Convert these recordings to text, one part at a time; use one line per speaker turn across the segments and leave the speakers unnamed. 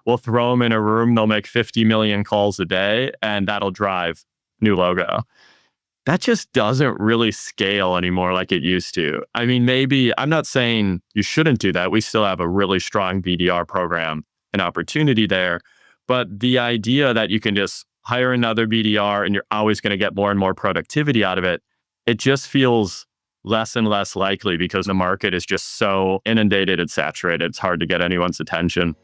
we'll throw them in a room, they'll make 50 million calls a day, and that'll drive new logo. That just doesn't really scale anymore like it used to. I mean, maybe, I'm not saying you shouldn't do that. We still have a really strong BDR program and opportunity there. But the idea that you can just hire another BDR and you're always going to get more and more productivity out of it, it just feels less and less likely because the market is just so inundated and saturated. It's hard to get anyone's attention.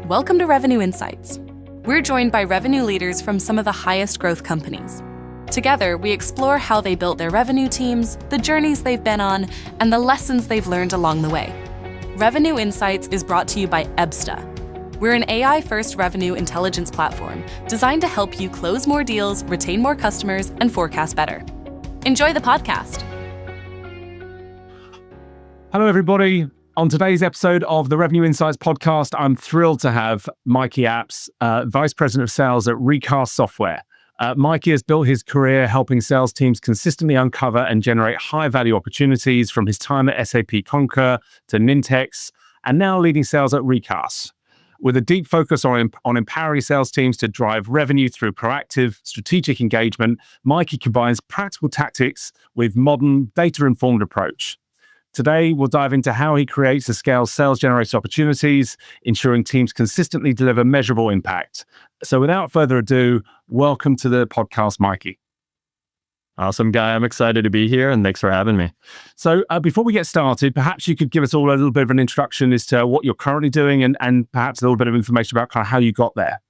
Welcome to Revenue Insights. We're joined by revenue leaders from some of the highest growth companies. Together, we explore how they built their revenue teams, the journeys they've been on, and the lessons they've learned along the way. Revenue Insights is brought to you by Abts. We're an AI-first revenue intelligence platform designed to help you close more deals, retain more customers, and forecast better. Enjoy the podcast.
Hello, everybody. On today's episode of the Revenue Insights podcast, I'm thrilled to have Mikey Abts, Vice President of Sales at Recast Software. Mikey has built his career helping sales teams consistently uncover and generate high-value opportunities from his time at SAP Concur to Nintex, and now leading sales at Recast. With a deep focus on empowering sales teams to drive revenue through proactive, strategic engagement, Mikey combines practical tactics with modern, data-informed approach. Today, we'll dive into how he creates and scales sales-generated opportunities, ensuring teams consistently deliver measurable impact. So without further ado, welcome to the podcast, Mikey.
Awesome, Guy. I'm excited to be here, and thanks for having me.
So before we get started, perhaps you could give us all a little bit of an introduction as to what you're currently doing and perhaps a little bit of information about kind of how you got there.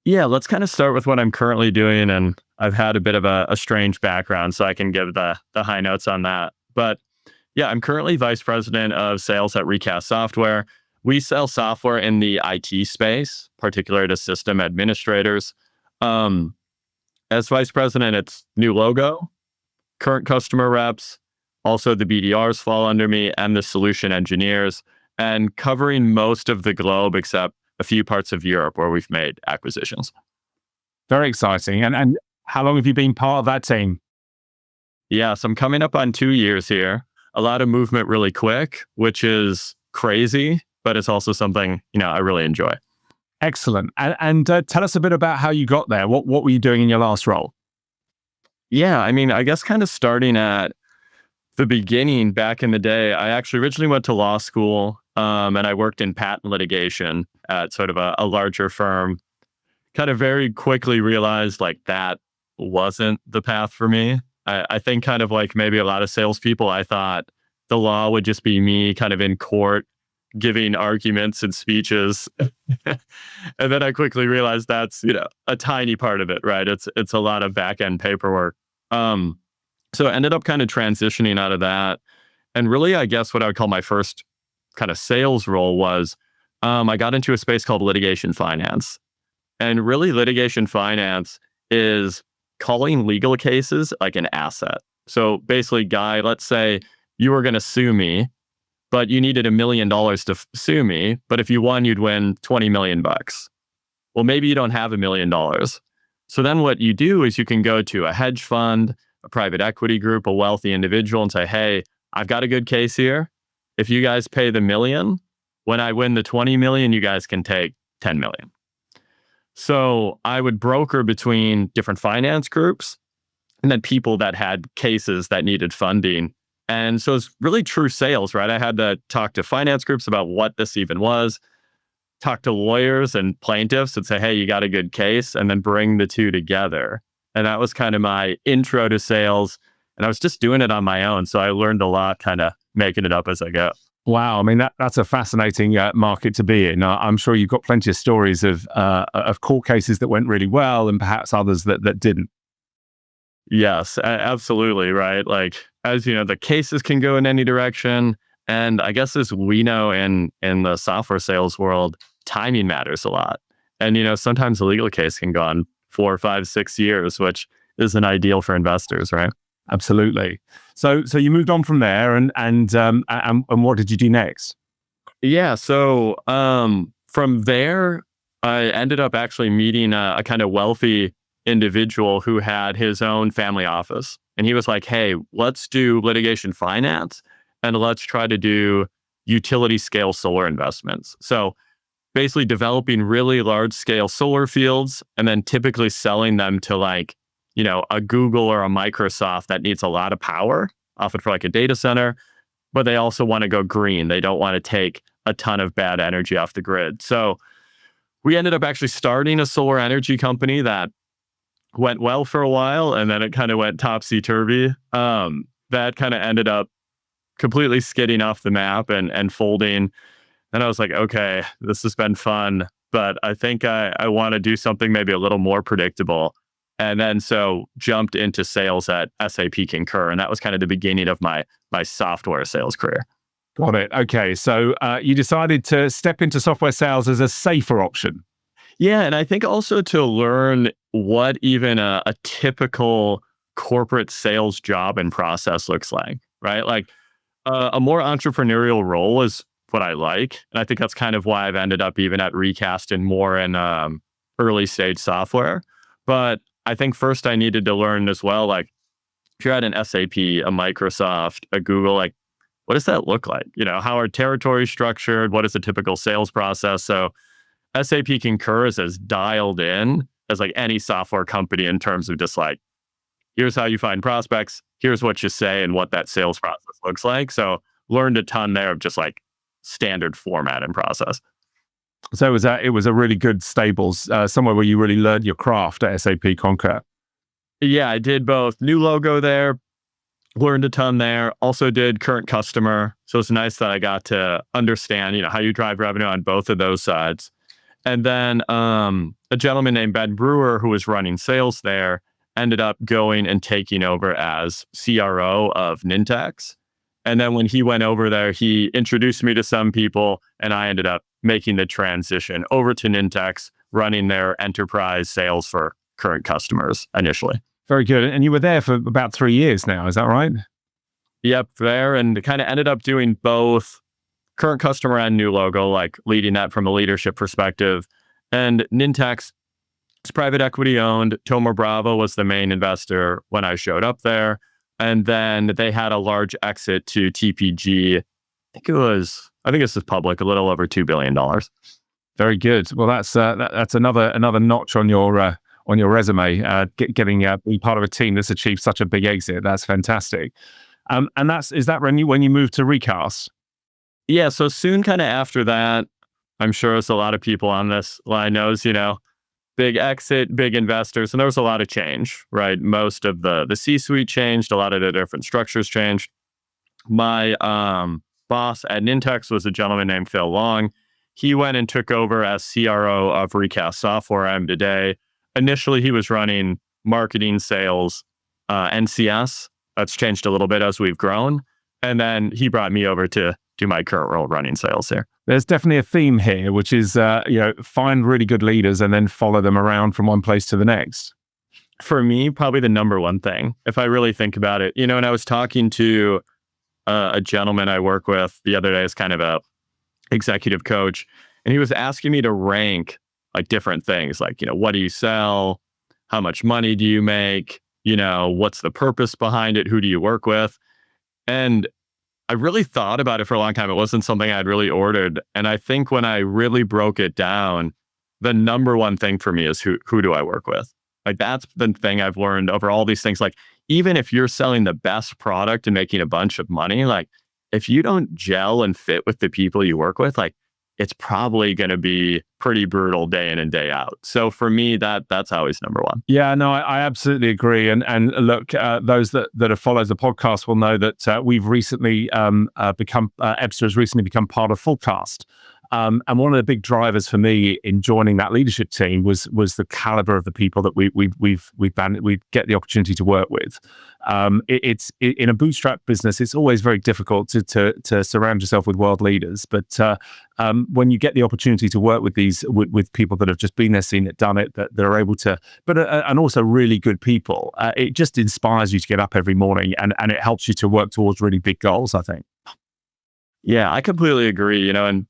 Yeah, let's kind of start with what I'm currently doing, and I've had a bit of a strange background, so I can give the high notes on that. But yeah, I'm currently Vice President of Sales at Recast Software. We sell software in the IT space, particularly to system administrators. As Vice President, it's new logo, current customer reps, also the BDRs fall under me, and the solution engineers, and covering most of the globe except a few parts of Europe where we've made acquisitions.
Very exciting. And how long have you been part of that team?
Yeah, so I'm coming up on 2 years here. A lot of movement really quick, which is crazy, but it's also something, I really enjoy.
Excellent. And tell us a bit about how you got there. What were you doing in your last role?
Yeah, I mean, I guess kind of starting at the beginning back in the day, I actually originally went to law school and I worked in patent litigation at sort of a larger firm. Kind of very quickly realized like that wasn't the path for me. I think kind of like maybe a lot of salespeople, I thought the law would just be me kind of in court giving arguments and speeches. And then I quickly realized that's, a tiny part of it, right? It's a lot of back-end paperwork. So I ended up kind of transitioning out of that. And really, I guess what I would call my first kind of sales role was I got into a space called litigation finance. And really, litigation finance is calling legal cases like an asset. So basically, Guy, let's say you were going to sue me, but you needed $1 million to sue me. But if you won, you'd win 20 million bucks. Well, maybe you don't have $1 million. So then what you do is you can go to a hedge fund, a private equity group, a wealthy individual and say, hey, I've got a good case here. If you guys pay the $1 million, when I win the 20 million, you guys can take 10 million. So I would broker between different finance groups and then people that had cases that needed funding. And so it's really true sales, right? I had to talk to finance groups about what this even was, talk to lawyers and plaintiffs and say, hey, you got a good case, and then bring the two together. And that was kind of my intro to sales. And I was just doing it on my own. So I learned a lot kind of making it up as I go.
Wow. I mean, that's a fascinating market to be in. I'm sure you've got plenty of stories of court cases that went really well and perhaps others that didn't.
Yes, absolutely. Right. Like, as you know, the cases can go in any direction. And I guess as we know in the software sales world, timing matters a lot. And, sometimes a legal case can go on 4, 5, 6 years, which isn't ideal for investors, right?
Absolutely. So you moved on from there, and what did you do next?
Yeah. So from there, I ended up actually meeting a kind of wealthy individual who had his own family office, and he was like, "Hey, let's do litigation finance, and let's try to do utility scale solar investments." So basically developing really large scale solar fields and then typically selling them to like, a Google or a Microsoft that needs a lot of power, often for like a data center, but they also want to go green. They don't want to take a ton of bad energy off the grid. So we ended up actually starting a solar energy company that went well for a while, and then it kind of went topsy-turvy. That kind of ended up completely skidding off the map and folding. And I was like, okay, this has been fun, but I think I want to do something maybe a little more predictable. And then so jumped into sales at SAP Concur. And that was kind of the beginning of my software sales career.
Got it. Okay. So you decided to step into software sales as a safer option.
Yeah. And I think also to learn what even a typical corporate sales job and process looks like, right? Like a more entrepreneurial role is what I like. And I think that's kind of why I've ended up even at Recast and more in early stage software. But I think first I needed to learn as well, like if you're at an SAP, a Microsoft, a Google, like what does that look like? How are territories structured? What is the typical sales process? So SAP Concur is as dialed in as like any software company in terms of just like, here's how you find prospects, here's what you say and what that sales process looks like. So learned a ton there of just like standard format and process.
So it was a really good stables, somewhere where you really learned your craft at SAP Concur.
Yeah, I did both. New logo there, learned a ton there. Also did current customer. So it's nice that I got to understand, how you drive revenue on both of those sides. And then a gentleman named Ben Brewer, who was running sales there, ended up going and taking over as CRO of Nintex. And then when he went over there, he introduced me to some people, and I ended up making the transition over to Nintex, running their enterprise sales for current customers initially.
Very good. And you were there for about 3 years now, is that right?
Yep, there. And kind of ended up doing both current customer and new logo, like leading that from a leadership perspective. And Nintex is private equity owned. Tomer Bravo was the main investor when I showed up there. And then they had a large exit to TPG. I think this is public, a little over $2 billion.
Very good. Well, that's another notch on your resume. Getting being part of a team that's achieved such a big exit. That's fantastic. And is that when you moved to Recast?
Yeah. So soon, kind of after that, I'm sure there's a lot of people on this line knows, big exit, big investors, and there was a lot of change, right? Most of the C-suite changed, a lot of the different structures changed. My boss at Nintex was a gentleman named Phil Long. He went and took over as CRO of Recast Software I am today. Initially, he was running marketing, sales, NCS. That's changed a little bit as we've grown. And then he brought me over to do my current role running sales here.
There's definitely a theme here, which is, find really good leaders and then follow them around from one place to the next.
For me, probably the number one thing, if I really think about it, and I was talking to a gentleman I work with the other day as kind of a executive coach, and he was asking me to rank like different things, like, what do you sell? How much money do you make? What's the purpose behind it? Who do you work with? And I really thought about it for a long time. It wasn't something I'd really ordered. And I think when I really broke it down, the number one thing for me is who do I work with? Like that's the thing I've learned over all these things. Like even if you're selling the best product and making a bunch of money, like if you don't gel and fit with the people you work with, like it's probably going to be pretty brutal day in and day out. So for me, that's always number one.
Yeah, no, I absolutely agree. And look, those that have followed the podcast will know that we've recently become, Abts has recently become part of Fullcast. And one of the big drivers for me in joining that leadership team was the caliber of the people that we get the opportunity to work with. It's in a bootstrap business, it's always very difficult to surround yourself with world leaders. But when you get the opportunity to work with with people that have just been there, seen it, done it, that are able to, and also really good people, it just inspires you to get up every morning, and it helps you to work towards really big goals, I think.
Yeah, I completely agree. And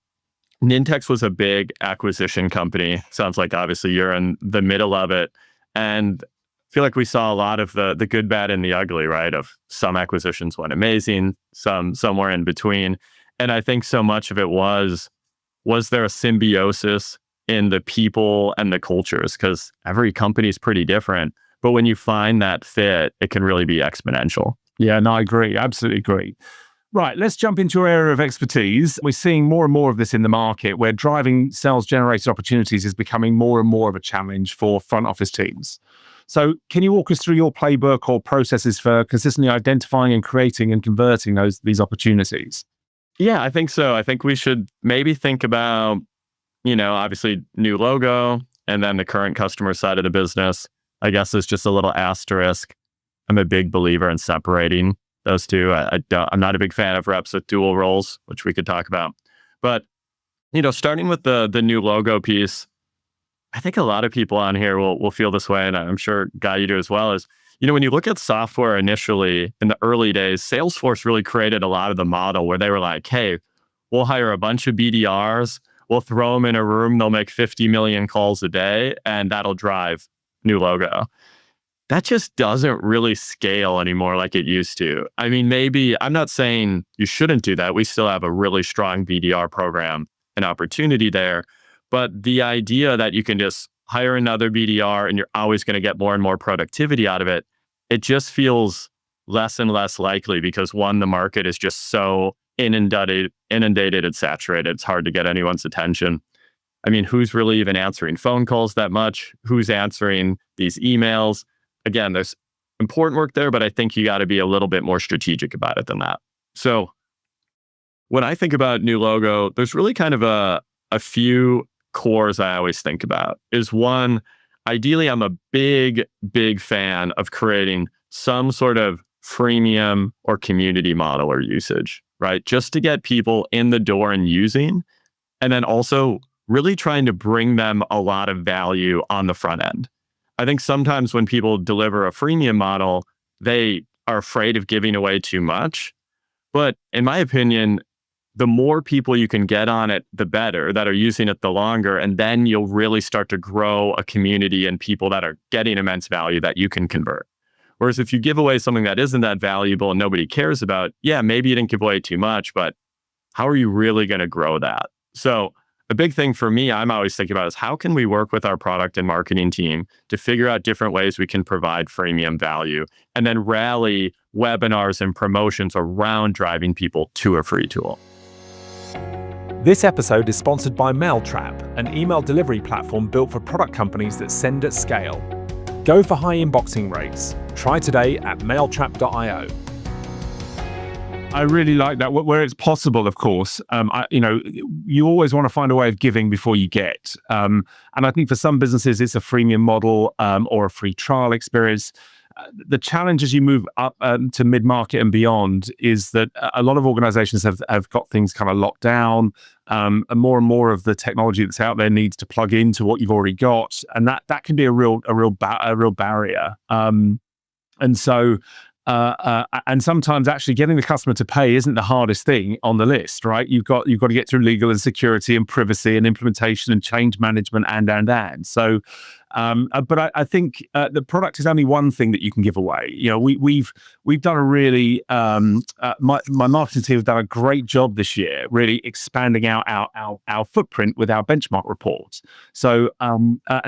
Nintex was a big acquisition company. Sounds like obviously you're in the middle of it. And I feel like we saw a lot of the good, bad, and the ugly, right? Of some acquisitions went amazing, somewhere in between. And I think so much of it was was there a symbiosis in the people and the cultures? Because every company is pretty different. But when you find that fit, it can really be exponential.
Yeah, no, I agree. Absolutely agree. Right, let's jump into your area of expertise. We're seeing more and more of this in the market where driving sales-generated opportunities is becoming more and more of a challenge for front office teams. So can you walk us through your playbook or processes for consistently identifying and creating and converting these opportunities?
Yeah, I think so. I think we should maybe think about, obviously new logo and then the current customer side of the business. I guess it's just a little asterisk. I'm a big believer in separating those two. I'm not a big fan of reps with dual roles, which we could talk about. But, starting with the new logo piece, I think a lot of people on here will feel this way, and I'm sure, Guy, you do as well, is, when you look at software initially in the early days, Salesforce really created a lot of the model where they were like, hey, we'll hire a bunch of BDRs, we'll throw them in a room, they'll make 50 million calls a day, and that'll drive new logo. That just doesn't really scale anymore like it used to. I mean, maybe, I'm not saying you shouldn't do that. We still have a really strong BDR program and opportunity there. But the idea that you can just hire another BDR and you're always going to get more and more productivity out of it, it just feels less and less likely because one, the market is just so inundated and saturated. It's hard to get anyone's attention. I mean, who's really even answering phone calls that much? Who's answering these emails? Again, there's important work there, but I think you got to be a little bit more strategic about it than that. So when I think about new logo, there's really kind of a few cores I always think about. Is one, ideally, I'm a big fan of creating some sort of freemium or community model or usage, right? Just to get people in the door and using, and then also really trying to bring them a lot of value on the front end. I think sometimes when people deliver a freemium model, they are afraid of giving away too much. But in my opinion, the more people you can get on it, the better, that are using it the longer. And then you'll really start to grow a community and people that are getting immense value that you can convert. Whereas if you give away something that isn't that valuable and nobody cares about, yeah, maybe you didn't give away too much, but how are you really going to grow that? So a big thing for me, I'm always thinking about is how can we work with our product and marketing team to figure out different ways we can provide freemium value and then rally webinars and promotions around driving people to a free tool.
This episode is sponsored by MailTrap, an email delivery platform built for product companies that send at scale. Go for high inboxing rates. Try today at mailtrap.io.
I really like that. Where it's possible, of course, you always want to find a way of giving before you get. And I think for some businesses, it's a freemium model or a free trial experience. The challenge as you move up to mid-market and beyond is that a lot of organizations have got things kind of locked down. And more of the technology that's out there needs to plug into what you've already got. And that can be a real barrier. And so, and sometimes actually getting the customer to pay isn't the hardest thing on the list, right? You've got to get through legal and security and privacy and implementation and change management and. So, but I think the product is only one thing that you can give away. We've done a really my marketing team have done a great job this year, really expanding out our footprint with our benchmark reports. So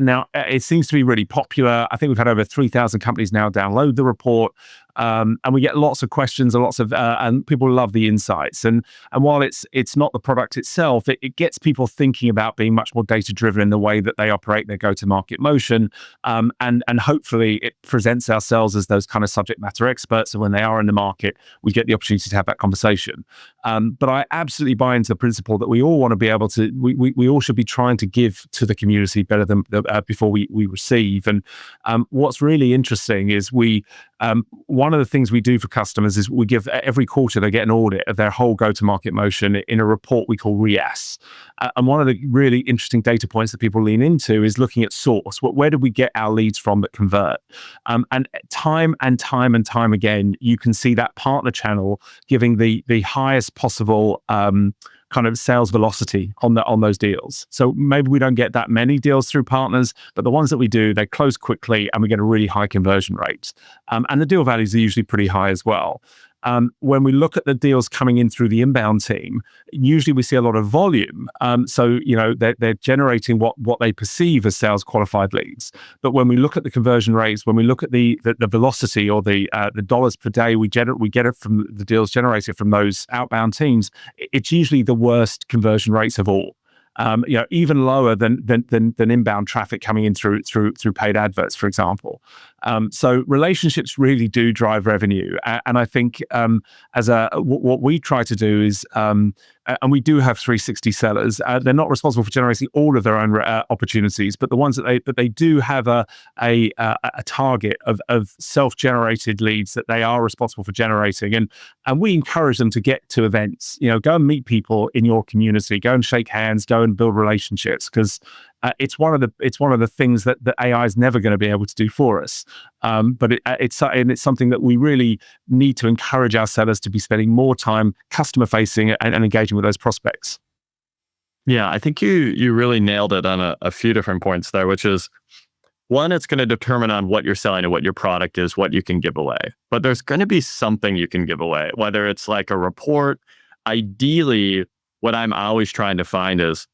now it seems to be really popular. I think we've had over 3,000 companies now download the report. And we get lots of questions and and people love the insights. And while it's not the product itself, it gets people thinking about being much more data driven in the way that they operate their go-to-market motion. And hopefully it presents ourselves as those kind of subject matter experts. So when they are in the market, we get the opportunity to have that conversation. But I absolutely buy into the principle that we all want to be able to, we all should be trying to give to the community better than before we receive. And what's really interesting is one of the things we do for customers is we give every quarter, they get an audit of their whole go-to-market motion in a report we call RIAS. And one of the really interesting data points that people lean into is looking at source. Where did we get our leads from that convert? And time again, you can see that partner channel giving the highest possible kind of sales velocity on those deals. So maybe we don't get that many deals through partners, but the ones that we do, they close quickly and we get a really high conversion rate. And the deal values are usually pretty high as well. When we look at the deals coming in through the inbound team, usually we see a lot of volume. So, they're generating what they perceive as sales qualified leads. But when we look at the conversion rates, when we look at the velocity or the dollars per day we get it from the deals generated from those outbound teams, it's usually the worst conversion rates of all. Even lower than inbound traffic coming in through paid adverts, for example. So relationships really do drive revenue, and I think what we try to do is, and we do have 360 sellers. They're not responsible for generating all of their own opportunities, but the ones that they do have a target of self-generated leads that they are responsible for generating, and we encourage them to get to events. Go and meet people in your community, go and shake hands, go and build relationships, because it's one of the things that AI is never going to be able to do for us. But it's something that we really need to encourage our sellers to be spending more time customer facing and engaging with those prospects.
Yeah, I think you really nailed it on a few different points there, which is, one, it's going to determine on what you're selling and what your product is, what you can give away. But there's going to be something you can give away, whether it's like a report. Ideally, what I'm always trying to find is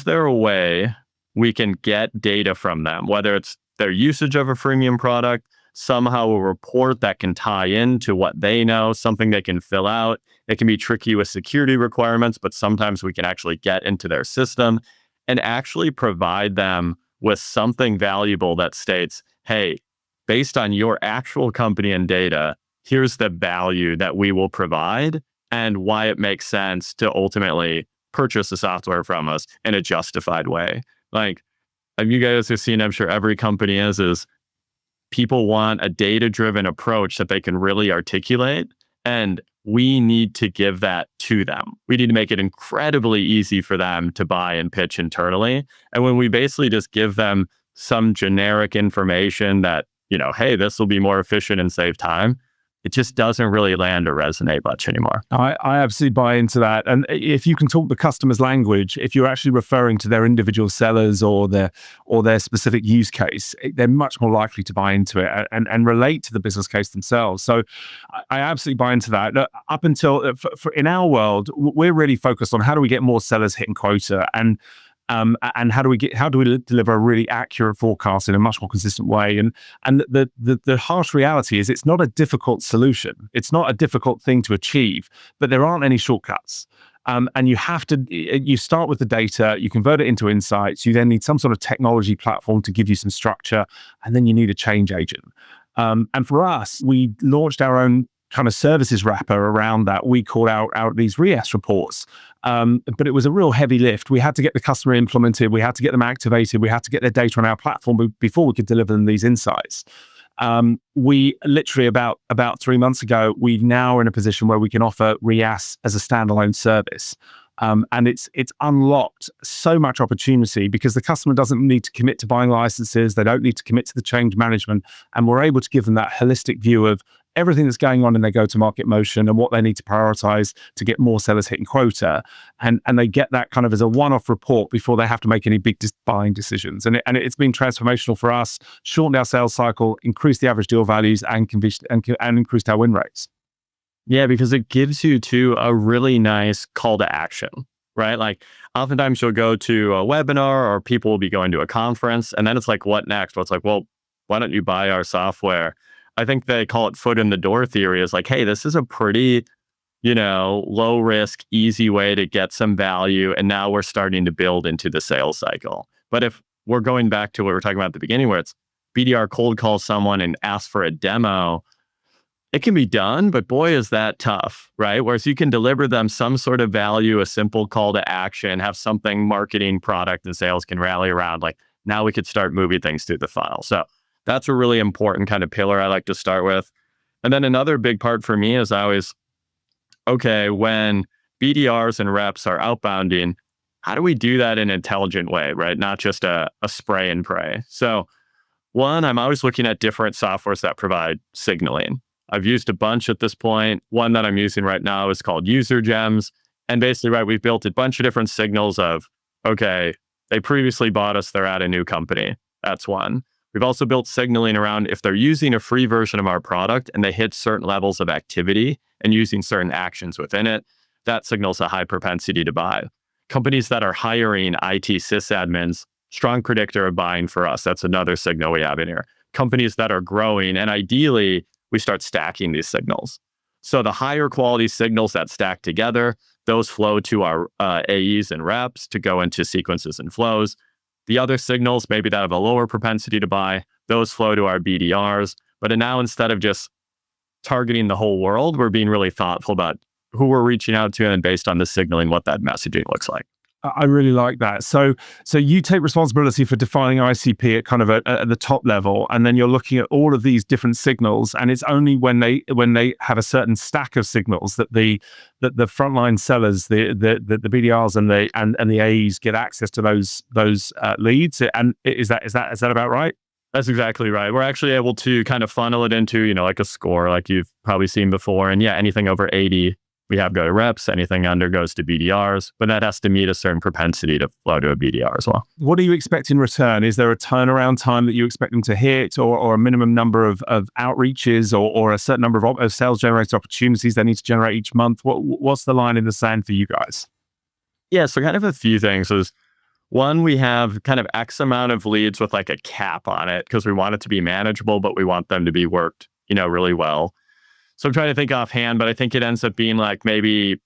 there a way we can get data from them, whether it's their usage of a freemium product, somehow a report that can tie into what they know, something they can fill out. It can be tricky with security requirements, but sometimes we can actually get into their system and actually provide them with something valuable that states, hey, based on your actual company and data, here's the value that we will provide and why it makes sense to ultimately purchase the software from us in a justified way. Like, you guys have seen, I'm sure every company is people want a data-driven approach that they can really articulate, and we need to give that to them. We need to make it incredibly easy for them to buy and pitch internally. And when we basically just give them some generic information that, hey, this will be more efficient and save time, it just doesn't really land or resonate much anymore.
I absolutely buy into that. And if you can talk the customer's language, if you're actually referring to their individual sellers or their specific use case, they're much more likely to buy into it and relate to the business case themselves. So I absolutely buy into that. Up until in our world, we're really focused on how do we get more sellers hitting quota, and how do we deliver a really accurate forecast in a much more consistent way? And the harsh reality is it's not a difficult solution. It's not a difficult thing to achieve, but there aren't any shortcuts. And you start with the data, you convert it into insights, you then need some sort of technology platform to give you some structure, and then you need a change agent. And for us, we launched our own kind of services wrapper around that. We called out these RES reports. But it was a real heavy lift. We had to get the customer implemented. We had to get them activated. We had to get their data on our platform before we could deliver them these insights. We literally about 3 months ago, we now are in a position where we can offer REAS as a standalone service. And it's unlocked so much opportunity because the customer doesn't need to commit to buying licenses. They don't need to commit to the change management. And we're able to give them that holistic view of everything that's going on in their go-to-market motion and what they need to prioritize to get more sellers hitting quota. And they get that kind of as a one-off report before they have to make any big buying decisions. And it's been transformational for us, shortened our sales cycle, increased the average deal values, and increased our win rates.
Yeah, because it gives you to a really nice call to action, right? Like oftentimes you'll go to a webinar or people will be going to a conference and then it's like, what next? Well, it's like, well, why don't you buy our software? I think they call it foot in the door theory is like, hey, this is a pretty, low risk, easy way to get some value. And now we're starting to build into the sales cycle. But if we're going back to what we were talking about at the beginning, where it's BDR cold calls someone and asks for a demo, it can be done, but boy, is that tough, right? Whereas you can deliver them some sort of value, a simple call to action, have something marketing, product, and sales can rally around. Like now we could start moving things through the funnel. So that's a really important kind of pillar I like to start with. And then another big part for me is when BDRs and reps are outbounding, how do we do that in an intelligent way, right? Not just a spray and pray. So one, I'm always looking at different softwares that provide signaling. I've used a bunch at this point. One that I'm using right now is called User Gems. And basically, right, we've built a bunch of different signals of, okay, they previously bought us, they're at a new company. That's one. We've also built signaling around if they're using a free version of our product and they hit certain levels of activity and using certain actions within it, that signals a high propensity to buy. Companies that are hiring IT sysadmins, strong predictor of buying for us. That's another signal we have in here. Companies that are growing, and ideally, we start stacking these signals. So the higher quality signals that stack together, those flow to our AEs and reps to go into sequences and flows. The other signals, maybe that have a lower propensity to buy, those flow to our BDRs. But now instead of just targeting the whole world, we're being really thoughtful about who we're reaching out to and based on the signaling, what that messaging looks like.
I really like that. So you take responsibility for defining ICP at kind of at the top level, and then you're looking at all of these different signals. And it's only when they have a certain stack of signals that the frontline sellers, the BDRs and the AEs get access to those leads. And is that about right?
That's exactly right. We're actually able to kind of funnel it into, like a score, like you've probably seen before. And yeah, anything over 80. We have go to reps, anything under goes to BDRs, but that has to meet a certain propensity to flow to a BDR as well.
What do you expect in return? Is there a turnaround time that you expect them to hit, or a minimum number of outreaches, or a certain number of sales generated opportunities they need to generate each month? What's the line in the sand for you guys?
Yeah, so kind of a few things is, one, we have kind of X amount of leads with like a cap on it because we want it to be manageable, but we want them to be worked, really well. So I'm trying to think offhand, but I think it ends up being like maybe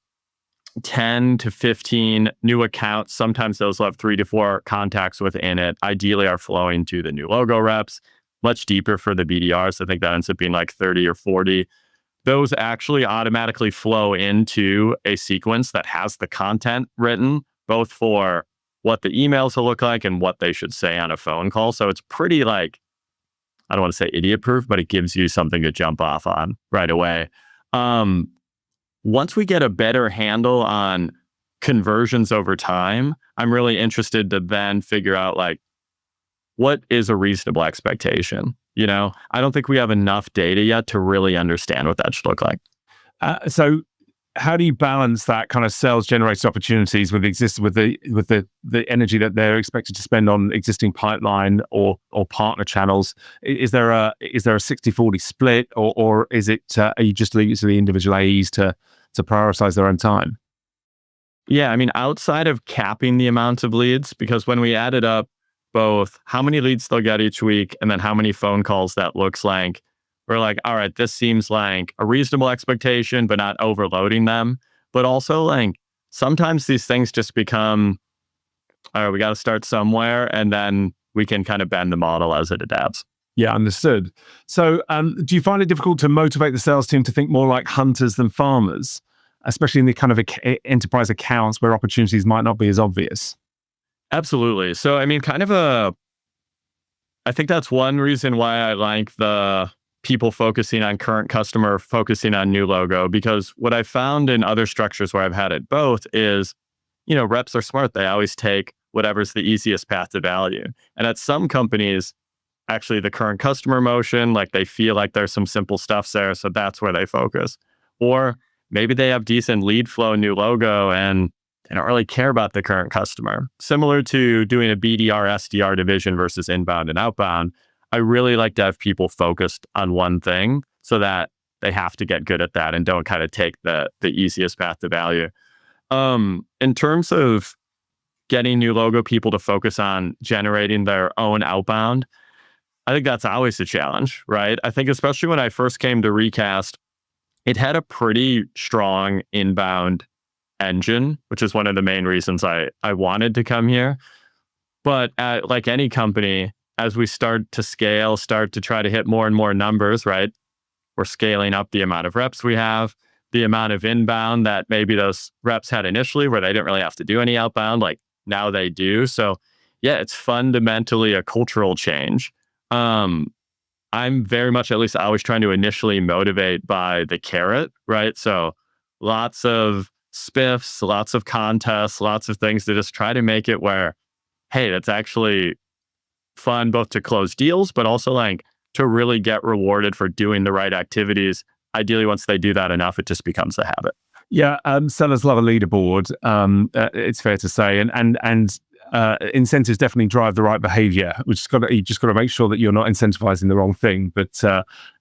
10 to 15 new accounts. Sometimes those will have 3 to 4 contacts within it. Ideally are flowing to the new logo reps, much deeper for the BDRs. I think that ends up being like 30 or 40. Those actually automatically flow into a sequence that has the content written, both for what the emails will look like and what they should say on a phone call. So it's pretty like, I don't want to say idiot proof, but it gives you something to jump off on right away. Once we get a better handle on conversions over time, I'm really interested to then figure out like, what is a reasonable expectation? I don't think we have enough data yet to really understand what that should look like.
So how do you balance that kind of sales generated opportunities with the energy that they're expected to spend on existing pipeline or partner channels? Is there a 60-40 split, or is it are you just leaving it to the individual AEs to prioritize their own time?
Yeah, I mean, outside of capping the amount of leads, because when we added up both how many leads they'll get each week and then how many phone calls that looks like, we're like, all right, this seems like a reasonable expectation, but not overloading them. But also, like, sometimes these things just become, all right, we got to start somewhere, and then we can kind of bend the model as it adapts.
Yeah, understood. So do you find it difficult to motivate the sales team to think more like hunters than farmers, especially in the kind of enterprise accounts where opportunities might not be as obvious?
Absolutely. So, I mean, I think that's one reason why I like the people focusing on current customer, focusing on new logo, because what I found in other structures where I've had it both is, reps are smart. They always take whatever's the easiest path to value. And at some companies, actually the current customer motion, like they feel like there's some simple stuff there. So that's where they focus. Or maybe they have decent lead flow, new logo, and they don't really care about the current customer. Similar to doing a BDR, SDR division versus inbound and outbound, I really like to have people focused on one thing so that they have to get good at that and don't kind of take the easiest path to value. In terms of getting new logo people to focus on generating their own outbound, I think that's always a challenge, right? I think especially when I first came to Recast, it had a pretty strong inbound engine, which is one of the main reasons I wanted to come here. But like any company, as we start to scale, start to try to hit more and more numbers, right? We're scaling up the amount of reps we have, the amount of inbound that maybe those reps had initially where they didn't really have to do any outbound, like now they do. So yeah, it's fundamentally a cultural change. I'm very much, at least always trying to initially motivate by the carrot, right? So lots of spiffs, lots of contests, lots of things to just try to make it where, hey, that's actually fun both to close deals, but also like to really get rewarded for doing the right activities. Ideally, once they do that enough, it just becomes a habit.
Yeah, sellers love a leaderboard. It's fair to say, and incentives definitely drive the right behavior. You just got to make sure that you're not incentivizing the wrong thing. But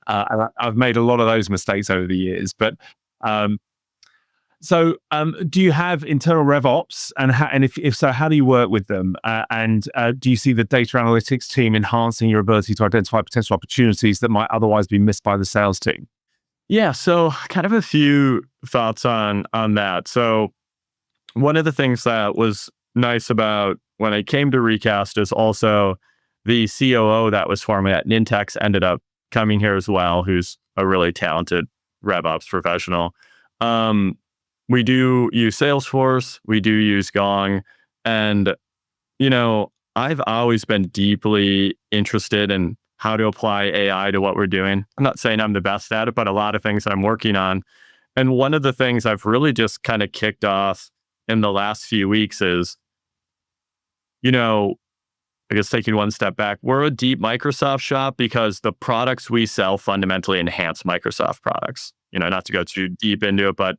and I've made a lot of those mistakes over the years. But do you have internal RevOps, and if so, how do you work with them? And do you see the data analytics team enhancing your ability to identify potential opportunities that might otherwise be missed by the sales team?
Yeah, so kind of a few thoughts on that. So one of the things that was nice about when I came to Recast is also the COO that was formerly at Nintex ended up coming here as well, who's a really talented RevOps professional. We do use Salesforce, we do use Gong, and I've always been deeply interested in how to apply AI to what we're doing. I'm not saying I'm the best at it, but a lot of things that I'm working on. And one of the things I've really just kind of kicked off in the last few weeks is, I guess taking one step back, we're a deep Microsoft shop because the products we sell fundamentally enhance Microsoft products. Not to go too deep into it, but,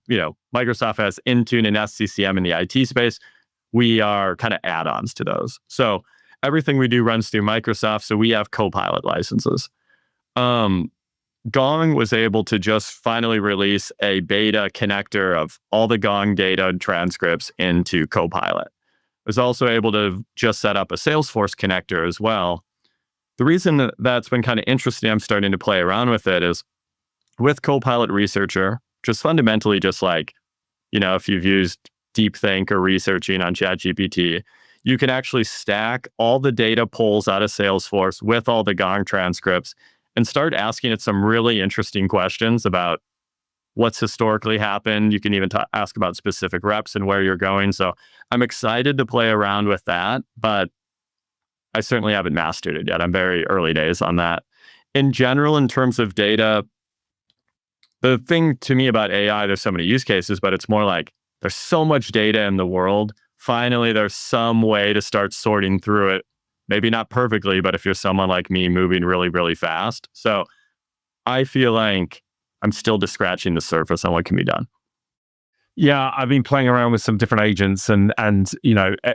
Microsoft has Intune and SCCM in the IT space. We are kind of add-ons to those. So everything we do runs through Microsoft. So we have Copilot licenses. Gong was able to just finally release a beta connector of all the Gong data and transcripts into Copilot. Was also able to just set up a Salesforce connector as well. The reason that's been kind of interesting, I'm starting to play around with it, is with Copilot Researcher, just fundamentally just like, if you've used DeepThink or researching on ChatGPT, you can actually stack all the data pulls out of Salesforce with all the Gong transcripts and start asking it some really interesting questions about what's historically happened. You can even ask about specific reps and where you're going. So I'm excited to play around with that, but I certainly haven't mastered it yet. I'm very early days on that. In general, in terms of data, the thing to me about AI, there's so many use cases, but it's more like there's so much data in the world. Finally, there's some way to start sorting through it. Maybe not perfectly, but if you're someone like me moving really, really fast. So I feel like I'm still just scratching the surface on what can be done.
Yeah, I've been playing around with some different agents, and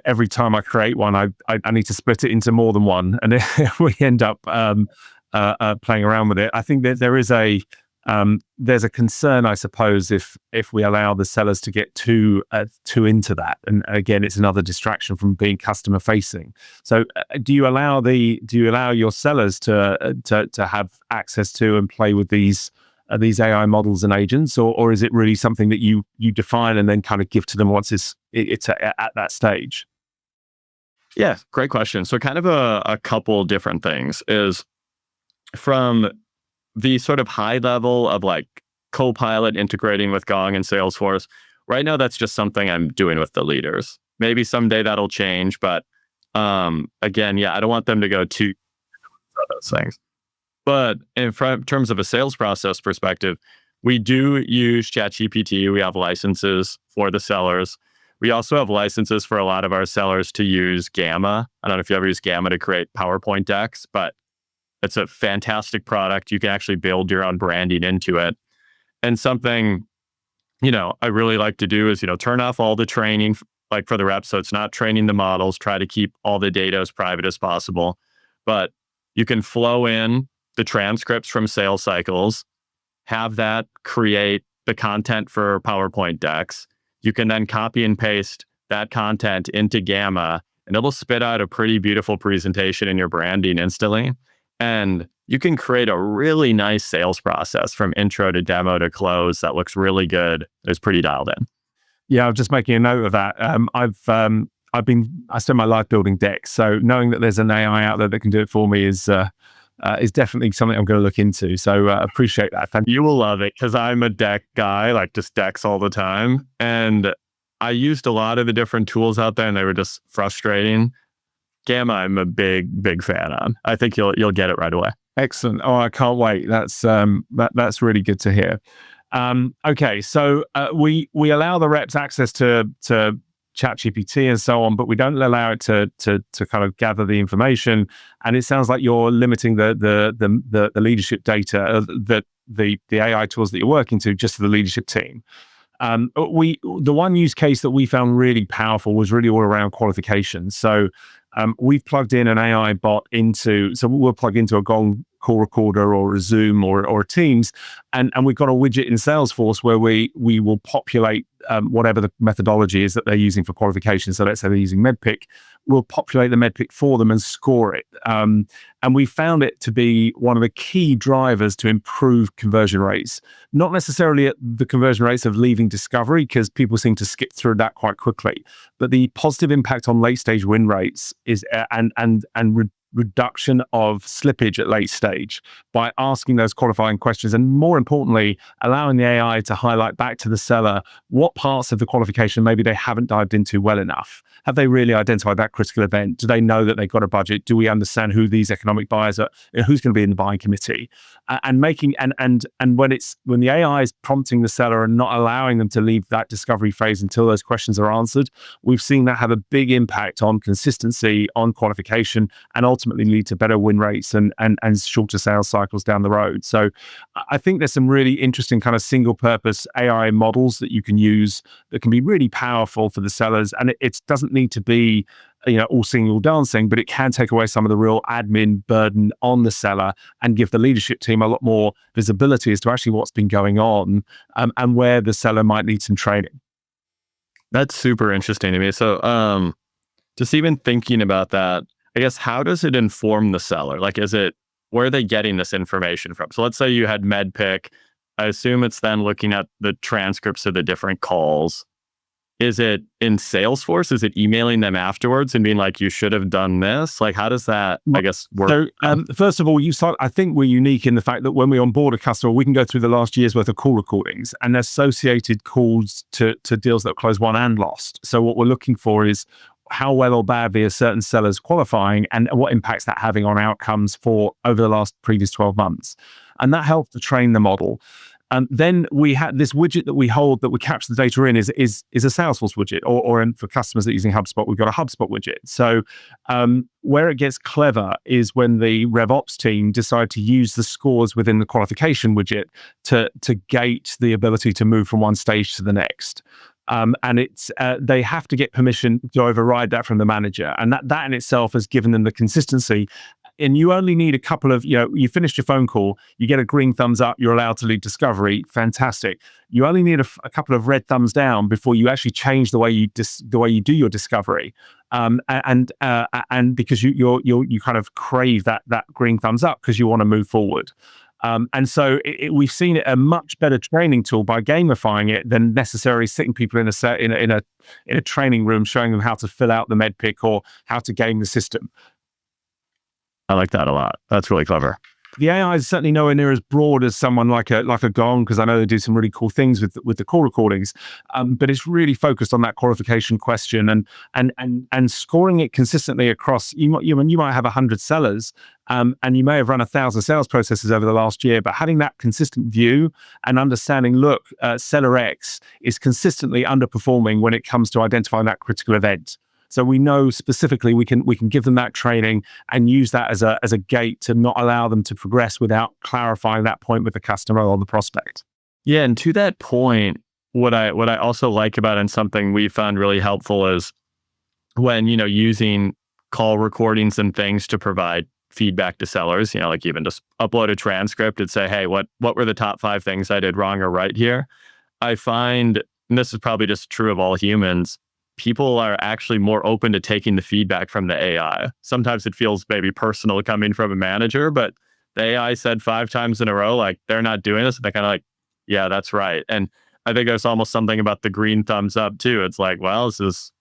every time I create one, I need to split it into more than one, and we end up playing around with it. I think that there's a concern, I suppose, if we allow the sellers to get too into that, and again, it's another distraction from being customer facing. So, do you allow your sellers to have access to and play with these AI models and agents, or is it really something that you define and then kind of give to them once it's at that stage?
Yeah, great question. So kind of a couple different things is from the sort of high level of like Copilot integrating with Gong and Salesforce. Right now, that's just something I'm doing with the leaders. Maybe someday that'll change, but again, I don't want them to go too those things. But in terms of a sales process perspective, we do use ChatGPT. We have licenses for the sellers. We also have licenses for a lot of our sellers to use Gamma. I don't know if you ever use Gamma to create PowerPoint decks, but it's a fantastic product. You can actually build your own branding into it. And something, I really like to do is, turn off all the training like for the reps. So it's not training the models, try to keep all the data as private as possible. But you can flow in the transcripts from sales cycles, have that create the content for PowerPoint decks. You can then copy and paste that content into Gamma, and it'll spit out a pretty beautiful presentation in your branding instantly. And you can create a really nice sales process from intro to demo to close that looks really good. It's pretty dialed in.
Yeah, I'm just making a note of that. I spend my life building decks, so knowing that there's an AI out there that can do it for me is definitely something I'm going to look into. So appreciate that.
You will love it because I'm a deck guy, like just decks all the time. And I used a lot of the different tools out there and they were just frustrating. Gamma, I'm a big fan on. I think you'll get it right away.
Excellent. Oh, I can't wait. That's really good to hear. Okay, so we allow the reps access to ChatGPT and so on, but we don't allow it to kind of gather the information. And it sounds like you're limiting the leadership data, the AI tools that you're working to, just to the leadership team. The one use case that we found really powerful was really all around qualifications. So we've plugged in an AI bot so we'll plug into a Gong call recorder or a Zoom or a Teams, and we've got a widget in Salesforce where we will populate whatever the methodology is that they're using for qualification. So let's say they're using MEDPIC, we'll populate the MEDPIC for them and score it. And we found it to be one of the key drivers to improve conversion rates, not necessarily at the conversion rates of leaving discovery, because people seem to skip through that quite quickly, but the positive impact on late stage win rates is reduction of slippage at late stage by asking those qualifying questions, and more importantly, allowing the AI to highlight back to the seller what parts of the qualification maybe they haven't dived into well enough. Have they really identified that critical event? Do they know that they've got a budget? Do we understand who these economic buyers are? Who's going to be in the buying committee? And when the AI is prompting the seller and not allowing them to leave that discovery phase until those questions are answered, we've seen that have a big impact on consistency, on qualification, and ultimately lead to better win rates and shorter sales cycles down the road. So I think there's some really interesting kind of single purpose AI models that you can use that can be really powerful for the sellers. And it doesn't need to be all singing, all dancing, but it can take away some of the real admin burden on the seller and give the leadership team a lot more visibility as to actually what's been going on and where the seller might need some training.
That's super interesting to me. So just even thinking about that, I guess, how does it inform the seller? Like, where are they getting this information from? So let's say you had MEDPIC. I assume it's then looking at the transcripts of the different calls. Is it in Salesforce? Is it emailing them afterwards and being like, you should have done this? Like, how does that, I guess, work?
So, first of all, I think we're unique in the fact that when we onboard a customer, we can go through the last year's worth of call recordings and associated calls to deals that closed, won, and lost. So what we're looking for is how well or badly are certain sellers qualifying and what impacts that having on outcomes for over the previous 12 months. And that helps to train the model. And then we had this widget that we hold that we capture the data in is a Salesforce widget, or for customers that are using HubSpot, we've got a HubSpot widget. So where it gets clever is when the RevOps team decide to use the scores within the qualification widget to gate the ability to move from one stage to the next. And they have to get permission to override that from the manager, and that in itself has given them the consistency. And you only need a couple of, you finished your phone call, you get a green thumbs up, you're allowed to lead discovery. Fantastic. You only need a couple of red thumbs down before you actually change the way you do your discovery, and because you kind of crave that green thumbs up because you want to move forward. And so we've seen it a much better training tool by gamifying it than necessarily sitting people in a training room showing them how to fill out the MEDPIC or how to game the system.
I like that a lot. That's really clever.
The AI is certainly nowhere near as broad as someone like a Gong, because I know they do some really cool things with the call recordings. But it's really focused on that qualification question and scoring it consistently across. You might have 100 sellers, and you may have run 1,000 sales processes over the last year, but having that consistent view and understanding, look, seller X is consistently underperforming when it comes to identifying that critical event. So we know specifically we can give them that training and use that as a gate to not allow them to progress without clarifying that point with the customer or the prospect.
Yeah, and to that point, what I also like about it, and something we found really helpful, is when using call recordings and things to provide feedback to sellers. Like even just upload a transcript and say, hey, what were the top 5 things I did wrong or right here? I find, and this is probably just true of all humans, people are actually more open to taking the feedback from the AI. Sometimes it feels maybe personal coming from a manager, but the AI said 5 times in a row, like, they're not doing this. And they're kind of like, yeah, that's right. And I think there's almost something about the green thumbs up too. It's like, well, this is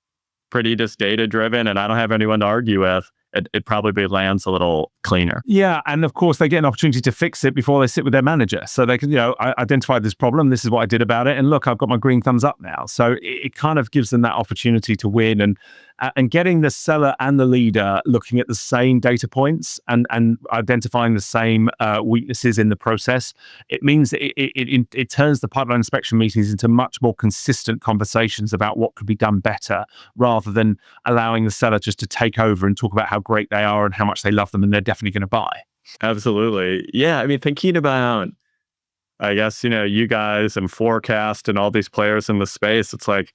pretty just data driven and I don't have anyone to argue with. It probably lands a little cleaner.
Yeah, and of course they get an opportunity to fix it before they sit with their manager. So they can, I identified this problem, this is what I did about it, and look, I've got my green thumbs up now. So it kind of gives them that opportunity to win, and getting the seller and the leader looking at the same data points and identifying the same weaknesses in the process. It means it turns the pipeline inspection meetings into much more consistent conversations about what could be done better, rather than allowing the seller just to take over and talk about how great they are and how much they love them and they're definitely going to buy.
Absolutely. Yeah. I mean, thinking about I guess, you guys and Forecast and all these players in the space, it's like,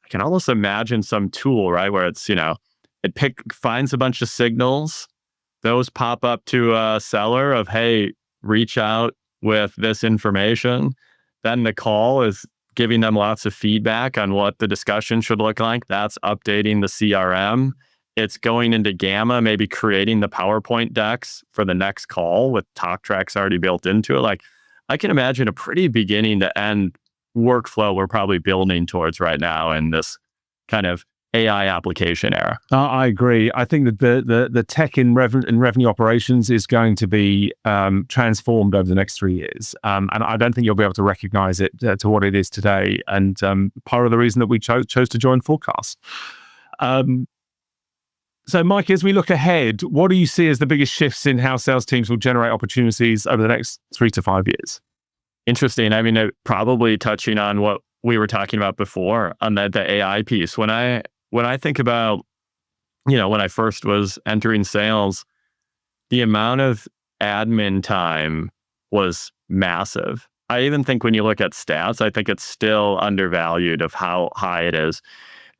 I can almost imagine some tool, right? Where it's, it finds a bunch of signals, those pop up to a seller of, hey, reach out with this information. Then the call is giving them lots of feedback on what the discussion should look like. That's updating the CRM. It's going into Gamma, maybe creating the PowerPoint decks for the next call with talk tracks already built into it. Like, I can imagine a pretty beginning to end workflow we're probably building towards right now in this kind of AI application era.
I agree. I think that the tech in revenue operations is going to be transformed over the next 3 years, and I don't think you'll be able to recognize it to what it is today. And part of the reason that we chose to join Forecast. So, Mike, as we look ahead, what do you see as the biggest shifts in how sales teams will generate opportunities over the next 3 to 5 years?
Interesting. I mean, probably touching on what we were talking about before on the AI piece. When I think about, when I first was entering sales, the amount of admin time was massive. I even think when you look at stats, I think it's still undervalued of how high it is.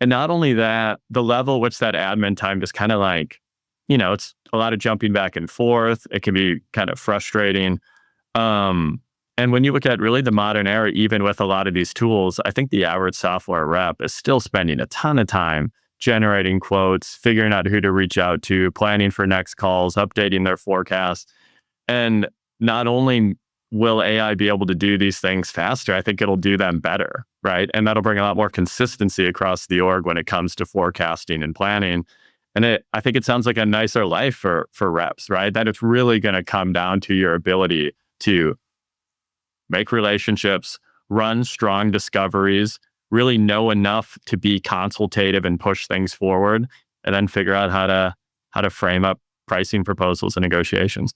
And not only that, the level which that admin time is kind of like, it's a lot of jumping back and forth. It can be kind of frustrating. And when you look at really the modern era, even with a lot of these tools, I think the average software rep is still spending a ton of time generating quotes, figuring out who to reach out to, planning for next calls, updating their forecast. And not only will AI be able to do these things faster, I think it'll do them better, right? And that'll bring a lot more consistency across the org when it comes to forecasting and planning. And I think it sounds like a nicer life for reps, right? That it's really going to come down to your ability to make relationships, run strong discoveries, really know enough to be consultative and push things forward, and then figure out how to frame up pricing proposals and negotiations.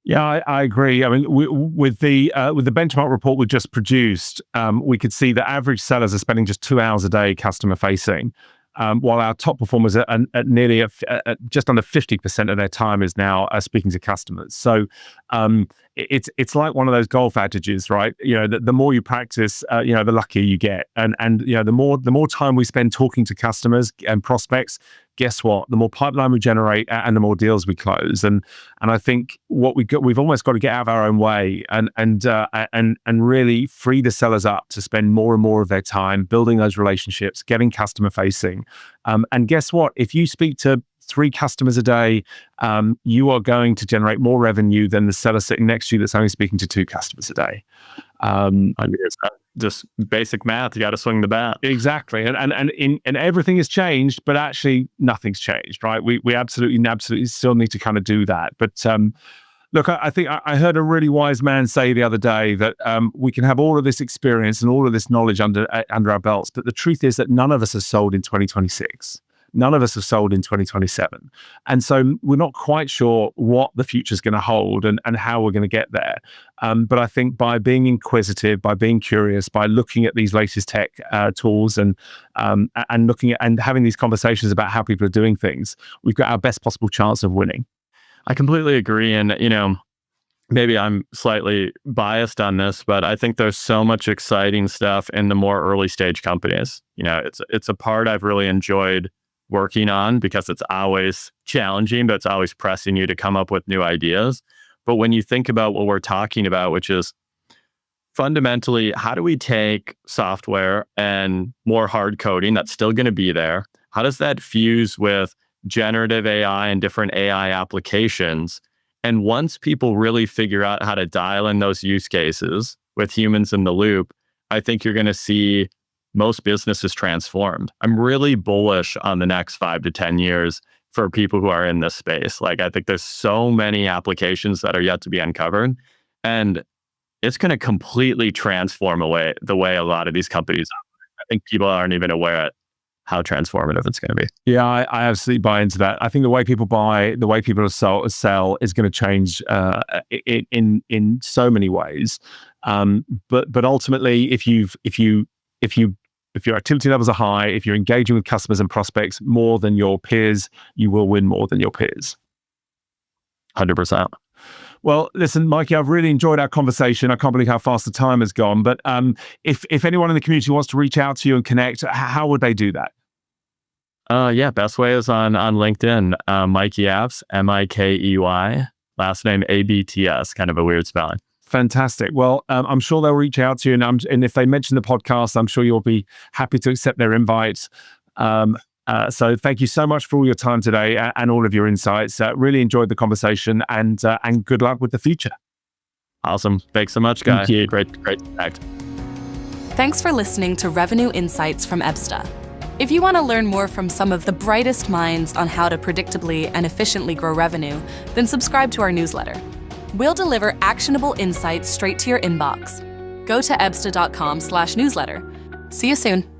Yeah, I agree. I mean, with the benchmark report we just produced, we could see that average sellers are spending just 2 hours a day customer facing, while our top performers at nearly just under 50% of their time is now speaking to customers. So it's like one of those golf adages, right? The more you practice, the luckier you get, and the more time we spend talking to customers and prospects, guess what? The more pipeline we generate and the more deals we close. And I think we've almost got to get out of our own way and really free the sellers up to spend more and more of their time building those relationships, getting customer facing. And guess what? If you speak to 3 customers a day, you are going to generate more revenue than the seller sitting next to you that's only speaking to 2 customers a day.
I mean, it's just basic math. You got to swing the bat.
Exactly. And everything has changed, but actually nothing's changed, right? We absolutely still need to kind of do that. But look, I think I heard a really wise man say the other day that we can have all of this experience and all of this knowledge under our belts, but the truth is that none of us are sold in 2026. None of us have sold in 2027. And so we're not quite sure what the future is going to hold and how we're going to get there. But I think by being inquisitive, by being curious, by looking at these latest tech tools and looking at and having these conversations about how people are doing things, we've got our best possible chance of winning.
I completely agree. And, maybe I'm slightly biased on this, but I think there's so much exciting stuff in the more early stage companies. It's a part I've really enjoyed working on because it's always challenging, but it's always pressing you to come up with new ideas. But when you think about what we're talking about, which is fundamentally, how do we take software and more hard coding that's still going to be there? How does that fuse with generative AI and different AI applications? And once people really figure out how to dial in those use cases with humans in the loop, I think you're going to see most businesses transformed. I'm really bullish on the next 5 to 10 years for people who are in this space. Like, I think there's so many applications that are yet to be uncovered, and it's going to completely transform the way a lot of these companies operate. I think people aren't even aware of how transformative it's going to be.
Yeah, I absolutely buy into that. I think the way people buy, the way people sell is going to change in so many ways. But ultimately, if your activity levels are high, if you're engaging with customers and prospects more than your peers, you will win more than your peers.
100%.
Well, listen, Mikey, I've really enjoyed our conversation. I can't believe how fast the time has gone. But if anyone in the community wants to reach out to you and connect, how would they do that?
Yeah, best way is on LinkedIn. Mikey Abts, Mikey, last name Abts, kind of a weird spelling.
Fantastic. Well, I'm sure they'll reach out to you, and if they mention the podcast, I'm sure you'll be happy to accept their invites. So thank you so much for all your time today and all of your insights. Really enjoyed the conversation, and good luck with the future.
Awesome. Thanks so much, Guy.
Thank you.
Great to connect.
Thanks for listening to Revenue Insights from Ebsta. If you want to learn more from some of the brightest minds on how to predictably and efficiently grow revenue, then subscribe to our newsletter. We'll deliver actionable insights straight to your inbox. Go to ebsta.com/newsletter. See you soon.